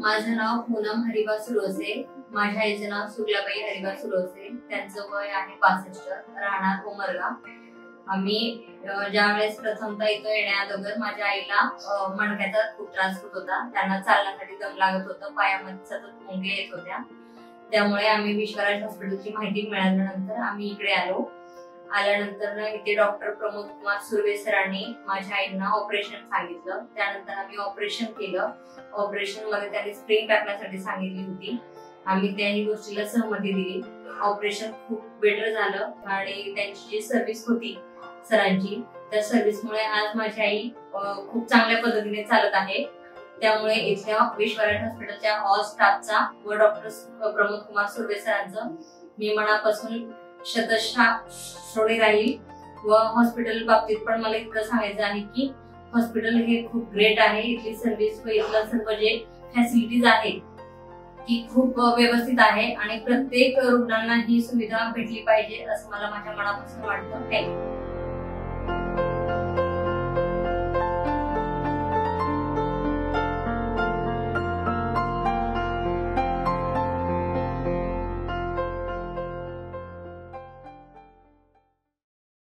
माझं नाव पूनम हरिबा सुरोसे। माझ्या आईचं नाव सुगलाबाई हरिबा सुरोसे। त्यांचं वय आहे 65, राहणार उमरगा। आम्ही ज्यावेळेस प्रथमतः इथं येण्याअगोदर माझ्या आईला मणक्याचा खूप त्रास होत होता। त्यांना चालण्यासाठी दम लागत होता, पायामध्ये सतत मुंग्या येत होत्या। त्यामुळे आम्ही विश्वराज हॉस्पिटलची माहिती मिळाल्यानंतर आम्ही इकडे आल्यानंतर इथे डॉक्टर प्रमोद कुमार सुर्वे सरांनी माझ्या आईंना ऑपरेशन सांगितलं। त्यानंतर आम्ही ऑपरेशन केलं। ऑपरेशन मध्ये त्यांनी स्प्रिंग टाकण्यासाठी सांगितली होती। आम्ही त्याही गोष्टीला सहमती दिली। ऑपरेशन खूप बेटर झालं आणि त्यांची जी सर्व्हिस होती सरांची, त्या सर्व्हिसमुळे आज माझी आई खूप चांगल्या पद्धतीने चालत आहे। त्यामुळे इथल्या विश्वराज हॉस्पिटलच्या ऑल स्टाफचा व डॉक्टर प्रमोद कुमार सुर्वे सरांचं मी मनापासून शतशः ऋणी राहील। व हॉस्पिटल बाबतीत पण मला इतकं सांगायचं आहे की हॉस्पिटल हे खूप ग्रेट आहे। इथली सर्व्हिस व इथलं सर्व जे फॅसिलिटीज आहे ती खूप व्यवस्थित आहे आणि प्रत्येक रुग्णांना ही सुविधा भेटली पाहिजे असं मला माझ्या मनापासून वाटतं। थँक्यू।